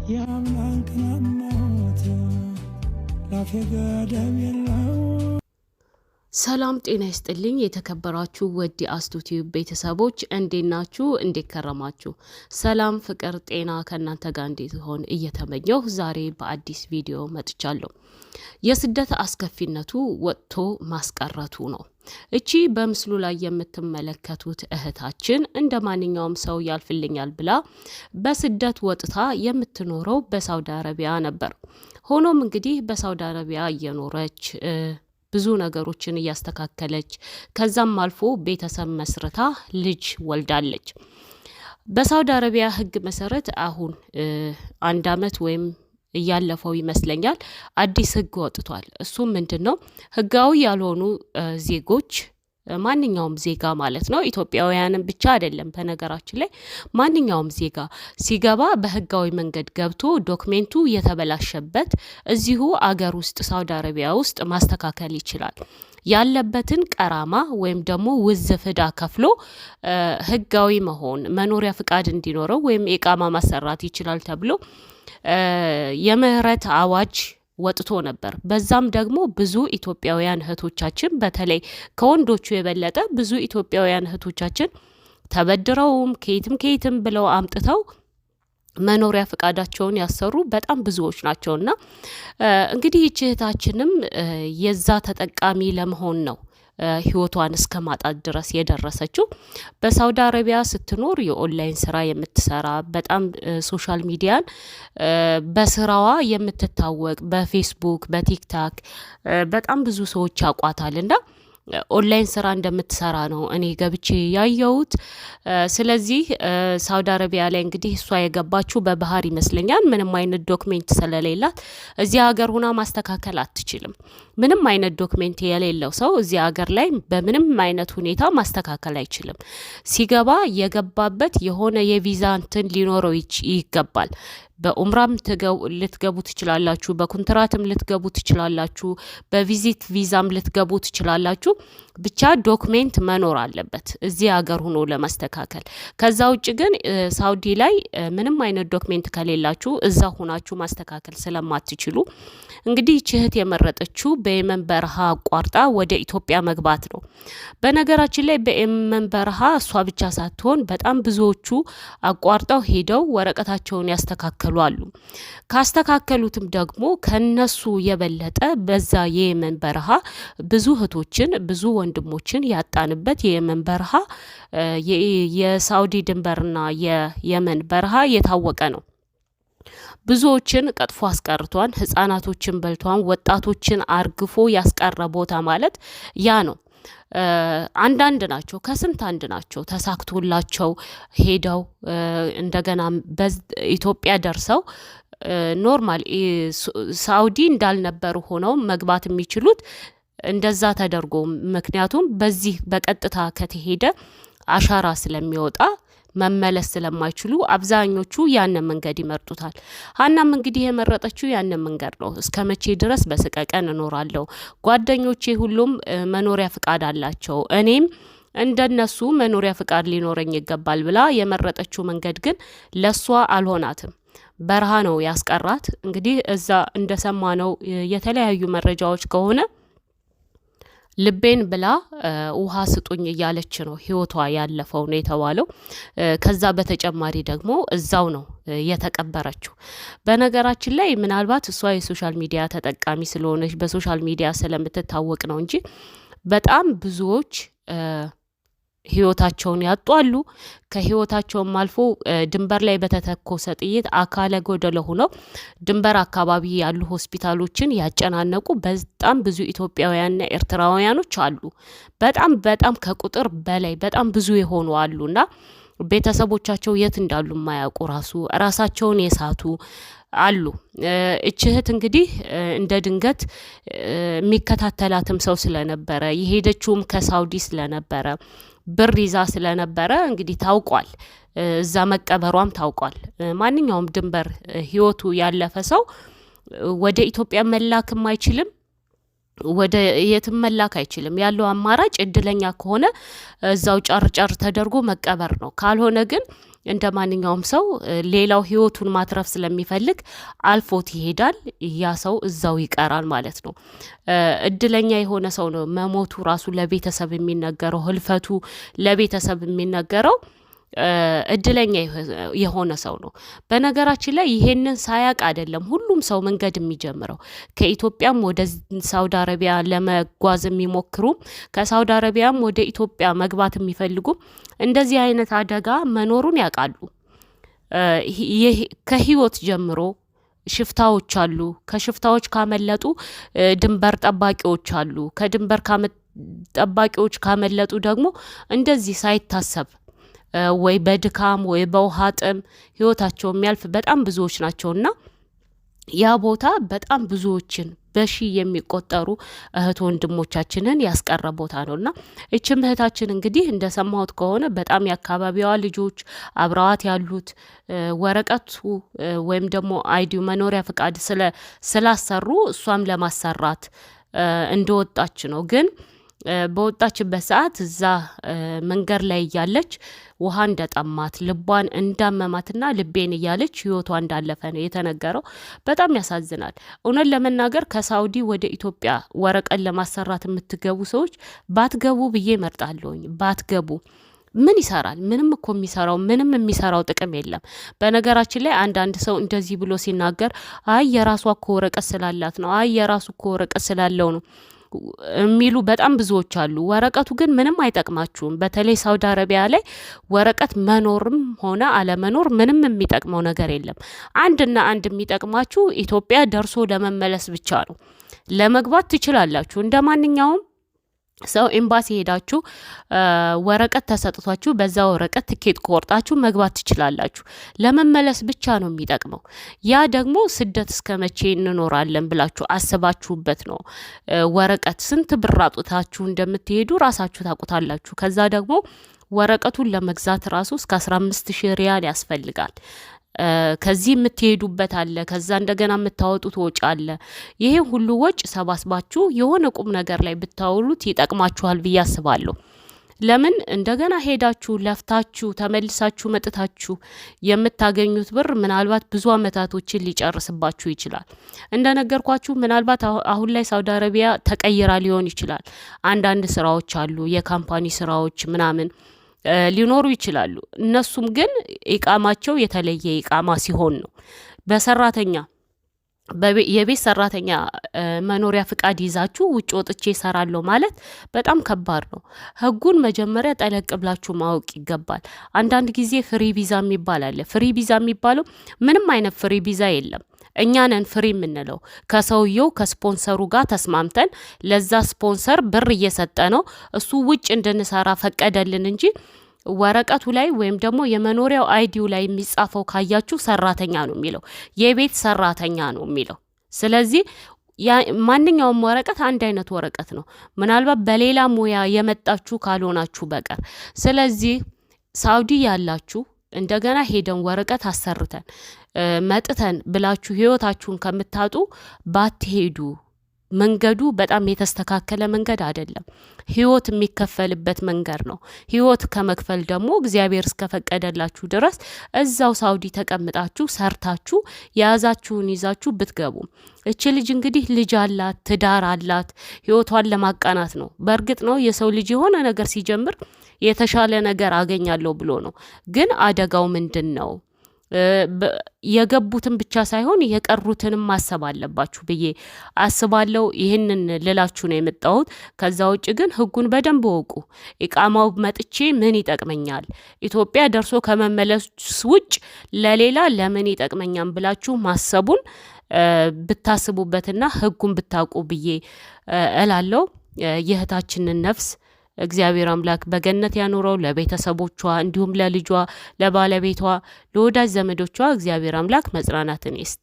የአምላክ ናሞት ላፌ ገደብ የለው። ሰላም ጤና ይስጥልኝ የተከበራችሁ ወዲ አስቱቲ ቤተሰቦች እንዴት ናችሁ? እንዴት ከረማችሁ? ሰላም ፍቅር ጤና ከናንተ ጋር እንዲሆን እየተመኘሁ ዛሬ በአዲስ ቪዲዮ መጥቻለሁ። የስደት አስከፊነቱ ወጥቶ ማስቀረቱ ነው። እቺ በምስሉ ላይ የምትመለከቱት እህታችን እንደ ማንኛውም ሰው ያልፍልኛል ብላ በስደት ወጥታ የምትኖረው በሳውዲ አረቢያ ነበር። ሆኖም እንግዲህ በሳውዲ አረቢያ እየኖረች ብዙ ነገሮችን እያስተካከለች ከዛም አልፎ ቤተሰብ መስርታ ልጅ ወልዳለች። በሳውዲ አረቢያ ሕግ መሰረት አሁን 1 አመት ወይም እያለፈው ይመስለኛል አዲስ ሕግ ወጥቷል። እሱም ምንድነው? ሕጋዊ ያልሆኑ ዜጎች ማንኛውም ዜጋ ማለት ነው፣ ኢትዮጵያውያንን ብቻ አይደለም። በነገራችን ላይ ማንኛውም ዜጋ ሲገባ በህጋዊ መንገድ ገብቶ ዶክሜንቱ የተበላሸበት እዚሁ አገር ውስጥ ሳውዲ አረቢያ ውስጥ ማስተካከል ይችላል። ያለበትን ቀራማ ወይም ደግሞ ውዝፍ ዕዳ ከፍሎ ህጋዊ መሆን መኖሪያ ፍቃድ እንዲኖረው ወይም ኢቃማ ማሰራት ይችላል ተብሎ የምህረት አዋጅ ወጥቶ ነበር። በዛም ደግሞ ብዙ ኢትዮጵያውያን እህቶቻችን በተለይ ከወንዶቹ የበለጠ ብዙ ኢትዮጵያውያን እህቶቻችን ተበድረውም ከየትም ብለው አምጥተው መኖሪያ ፍቃዳቸውን ያሰሩ በጣም ብዙዎች ናቸውና እንግዲህ ይህች እህታችንም የዛ ተጠቃሚ ለመሆን ነው ህይወቷን እስከ ማጣት ድረስ የደረሰችው። በሳውዲ አረቢያ ስትኖር የኦንላይን ስራ የምትሰራ በጣም ሶሻል ሚዲያን በስራዋ የምትታወቅ በፌስቡክ በቲክታክ በጣም ብዙ ሰዎች ያውቋታልና ኦንላይን ስራ እንደምትሰራ ነው እኔ ገብቼ ያየሁት። ስለዚህ ሳውዲ አረቢያ ላይ እንግዲህ እሷ የገባችው በባህር ይመስለኛል። ምንም አይነት ዶክሜንት ስለሌላት እዚህ ሀገር ሆና ማስተካከል አትችልም። ምንም አይነት ዶክሜንት የሌለው ሰው እዚህ ሀገር ላይ በምንም አይነት ሁኔታ ማስተካከል አይችልም። ሲገባ የገባበት የሆነ የቪዛ እንትን ሊኖረው ይገባል። በኡምራም ልትገቡ ትችላላችሁ፣ በኮንትራትም ልትገቡ ትችላላችሁ፣ በቪዚት ቪዛም ልትገቡ ትችላላችሁ። ብቻ ዶክሜንት መኖር አለበት እዚህ ሀገር ሆኖ ለማስተካከል። ከዛ ውጭ ግን ሳውዲ ላይ ምንም አይነት ዶክሜንት ከሌላችሁ እዛ ሆናችሁ ማስተካከል ስለማትችሉ እንግዲህ ችህት የመረጠችው በየመን በረሃ አቋርጣ ወደ ኢትዮጵያ መግባት ነው። በነገራችን ላይ በየመን በረሃ እሷ ብቻ ሳትሆን በጣም ብዙዎቹ አቋርጠው ሄደው ወረቀታቸውን ያስተካከሉ አሉ። ካስተካከሉትም ደግሞ ከነሱ የበለጠ በዛ የየመን በረሃ ብዙ እህቶችን ብዙ ወንድሞችን ያጣንበት የየመን በረሃ የሳውዲ ድንበርና የየመን በረሃ የታወቀ ነው። ብዙዎችን ቀጥፎ አስቀርቷን፣ ህፃናቶችን በልቷን፣ ወጣቶችን አርግፎ ያስቀረ ቦታ ማለት ያ ነው። አንዳንድ ናቸው፣ ከስንት አንድ ናቸው ተሳክቶላቸው ሄደው እንደገና በኢትዮጵያ ደርሰው ኖርማል ሳውዲ እንዳልነበሩ ሆነው መግባት የሚችሉት እንደዛ ተደርጎ። ምክንያቱም በዚህ በቀጥታ ከተሄደ አሻራ ስለሚወጣ መመለስ ስለማይችሉ አብዛኞቹ ያንን መንገድ ይመርጡታል። ሀናም እንግዲህ የመረጠችው ያንን መንገድ ነው። እስከ መቼ ድረስ በስቀቀን እኖራለሁ? ጓደኞቼ ሁሉም መኖሪያ ፍቃድ አላቸው፣ እኔም እንደነሱ መኖሪያ ፍቃድ ሊኖረኝ ይገባል ብላ የመረጠችው መንገድ ግን ለሷ አልሆናትም። በረሃ ነው ያስቀራት። እንግዲህ እዛ እንደሰማነው የተለያዩ መረጃዎች ከሆነ ልቤን ብላ ውሃ ስጡኝ እያለች ነው ህይወቷ ያለፈው ነው የተባለው። ከዛ በተጨማሪ ደግሞ እዛው ነው የተቀበረችው። በነገራችን ላይ ምናልባት እሷ የሶሻል ሚዲያ ተጠቃሚ ስለሆነች በሶሻል ሚዲያ ስለምትታወቅ ነው እንጂ በጣም ብዙዎች ህይወታቸውን ያጧሉ። ከህይወታቸውም አልፎ ድንበር ላይ በተተኮሰ ጥይት አካለ ጎደሎ ሆነው ድንበር አካባቢ ያሉ ሆስፒታሎችን ያጨናነቁ በጣም ብዙ ኢትዮጵያውያንና ኤርትራውያኖች አሉ። በጣም ከቁጥር በላይ በጣም ብዙ የሆኑ አሉና ቤተሰቦቻቸው የት እንዳሉ የማያውቁ ራሳቸውን የሳቱ አሉ። እህት እንግዲህ እንደ ድንገት የሚከታተላትም ሰው ስለነበረ የሄደችውም ከሳውዲ ስለነበረ ብር ይዛ ስለነበረ እንግዲህ ታውቋል። እዛ መቀበሯም ታውቋል። ማንኛውም ድንበር ህይወቱ ያለፈ ሰው ወደ ኢትዮጵያ መላክም አይችልም፣ ወደ የትም መላክ አይችልም። ያለው አማራጭ እድለኛ ከሆነ እዛው ጫር ተደርጎ መቀበር ነው። ካልሆነ ግን እንደ ማንኛውም ሰው ሌላው ህይወቱን ማትረፍ ስለሚፈልግ አልፎት ይሄዳል። ያ ሰው እዛው ይቀራል ማለት ነው። እድለኛ የሆነ ሰው ነው መሞቱ ራሱ ለቤተሰብ የሚነገረው፣ ህልፈቱ ለቤተሰብ የሚነገረው እድለኛ የሆነ ሰው ነው። በነገራችን ላይ ይሄንን ሳያቅ አይደለም ሁሉም ሰው መንገድ የሚጀምረው። ከኢትዮጵያም ወደ ሳውዲ አረቢያ ለመጓዝ የሚሞክሩም ከሳውዲ አረቢያም ወደ ኢትዮጵያ መግባት የሚፈልጉም እንደዚህ አይነት አደጋ መኖሩን ያውቃሉ። ከህይወት ጀምሮ ሽፍታዎች አሉ። ከሽፍታዎች ካመለጡ ድንበር ጠባቂዎች አሉ። ከድንበር ጠባቂዎች ካመለጡ ደግሞ እንደዚህ ሳይታሰብ ወይ በድካም ወይ በውሃ ጥም ህይወታቸው የሚያልፍ በጣም ብዙዎች ናቸውና ያ ቦታ በጣም ብዙዎችን በሺ የሚቆጠሩ እህት ወንድሞቻችንን ያስቀረ ቦታ ነውና እችም እህታችን እንግዲህ እንደሰማሁት ከሆነ በጣም የአካባቢዋ ልጆች አብረዋት ያሉት ወረቀቱ ወይም ደግሞ አይዲው መኖሪያ ፍቃድ ስላሰሩ እሷም ለማሰራት እንደወጣች ነው። ግን በወጣችበት ሰዓት እዛ መንገድ ላይ እያለች ውሃ እንደጠማት ልቧን እንዳመማትና ልቤን እያለች ህይወቷ እንዳለፈ ነው የተነገረው። በጣም ያሳዝናል። እውነት ለመናገር ከሳውዲ ወደ ኢትዮጵያ ወረቀት ለማሰራት የምትገቡ ሰዎች ባትገቡ ብዬ መርጣለሁኝ። ባትገቡ ምን ይሰራል? ምንም እኮ ምንም የሚሰራው ጥቅም የለም። በነገራችን ላይ አንዳንድ ሰው እንደዚህ ብሎ ሲናገር አይ የራሷ እኮ ወረቀት ስላላት ነው፣ አይ የራሱ እኮ ወረቀት ስላለው ነው የሚሉ በጣም ብዙዎች አሉ። ወረቀቱ ግን ምንም አይጠቅማችሁም። በተለይ ሳውዲ አረቢያ ላይ ወረቀት መኖርም ሆነ አለመኖር ምንም የሚጠቅመው ነገር የለም። አንድና አንድ የሚጠቅማችሁ ኢትዮጵያ ደርሶ ለመመለስ ብቻ ነው። ለመግባት ትችላላችሁ እንደ ማንኛውም ሰው ኤምባሲ ሄዳችሁ ወረቀት ተሰጥቷችሁ በዛ ወረቀት ትኬት ቆርጣችሁ መግባት ትችላላችሁ። ለመመለስ ብቻ ነው የሚጠቅመው። ያ ደግሞ ስደት እስከ መቼ እንኖራለን ብላችሁ አስባችሁበት ነው። ወረቀት ስንት ብር አውጥታችሁ እንደምትሄዱ ራሳችሁ ታውቁታላችሁ። ከዛ ደግሞ ወረቀቱን ለመግዛት ራሱ እስከ 15,000 ሪያል ያስፈልጋል። ከዚህ የምትሄዱበት አለ፣ ከዛ እንደገና የምታወጡት ወጪ አለ። ይሄ ሁሉ ወጪ ሰባስባችሁ የሆነ ቁም ነገር ላይ ብታውሉት ይጠቅማችኋል ብዬ አስባለሁ። ለምን እንደገና ሄዳችሁ ለፍታችሁ ተመልሳችሁ መጥታችሁ የምታገኙት ብር ምናልባት ብዙ አመታቶችን ሊጨርስባችሁ ይችላል። እንደነገርኳችሁ ምናልባት አሁን ላይ ሳውዲ አረቢያ ተቀይራ ሊሆን ይችላል። አንዳንድ ስራዎች አሉ፣ የካምፓኒ ስራዎች ምናምን ሊኖሩ ይችላሉ። እነሱም ግን ኢቃማቸው የተለየ ኢቃማ ሲሆን ነው። በሰራተኛ የቤት ሰራተኛ መኖሪያ ፍቃድ ይዛችሁ ውጭ ወጥቼ እሰራለሁ ማለት በጣም ከባድ ነው። ህጉን መጀመሪያ ጠለቅ ብላችሁ ማወቅ ይገባል። አንዳንድ ጊዜ ፍሪ ቪዛ የሚባል አለ። ፍሪ ቪዛ የሚባለው ምንም አይነት ፍሪ ቪዛ የለም። እኛ ነን ፍሪ የምንለው። ከሰውየው ከስፖንሰሩ ጋር ተስማምተን ለዛ ስፖንሰር ብር እየሰጠ ነው እሱ ውጭ እንድንሰራ ፈቀደልን እንጂ ወረቀቱ ላይ ወይም ደግሞ የመኖሪያው አይዲው ላይ የሚጻፈው ካያችሁ ሰራተኛ ነው የሚለው፣ የቤት ሰራተኛ ነው የሚለው። ስለዚህ ማንኛውም ወረቀት አንድ አይነት ወረቀት ነው፣ ምናልባት በሌላ ሙያ የመጣችሁ ካልሆናችሁ በቀር። ስለዚህ ሳውዲ ያላችሁ እንደገና ሄደን ወረቀት አሰርተን መጥተን ብላችሁ ህይወታችሁን ከምታጡ ባትሄዱ። መንገዱ በጣም የተስተካከለ መንገድ አይደለም። ህይወት የሚከፈልበት መንገድ ነው። ህይወት ከመክፈል ደግሞ እግዚአብሔር እስከፈቀደላችሁ ድረስ እዛው ሳውዲ ተቀምጣችሁ ሰርታችሁ የያዛችሁን ይዛችሁ ብትገቡ። እቺ ልጅ እንግዲህ ልጅ አላት፣ ትዳር አላት፣ ህይወቷን ለማቃናት ነው። በእርግጥ ነው የሰው ልጅ የሆነ ነገር ሲጀምር የተሻለ ነገር አገኛለሁ ብሎ ነው። ግን አደጋው ምንድን ነው? የገቡትን ብቻ ሳይሆን የቀሩትንም ማሰብ አለባችሁ ብዬ አስባለሁ። ይህንን ልላችሁ ነው የመጣሁት። ከዛ ውጭ ግን ህጉን በደንብ ወቁ። ኢቃማው መጥቼ ምን ይጠቅመኛል? ኢትዮጵያ ደርሶ ከመመለስ ውጭ ለሌላ ለምን ይጠቅመኛል ብላችሁ ማሰቡን ብታስቡበትና ህጉን ብታውቁ ብዬ እላለሁ። የእህታችንን ነፍስ እግዚአብሔር አምላክ በገነት ያኑረው። ለቤተሰቦቿ እንዲሁም ለልጇ፣ ለባለቤቷ፣ ለወዳጅ ዘመዶቿ እግዚአብሔር አምላክ መጽናናትን ይስጥ።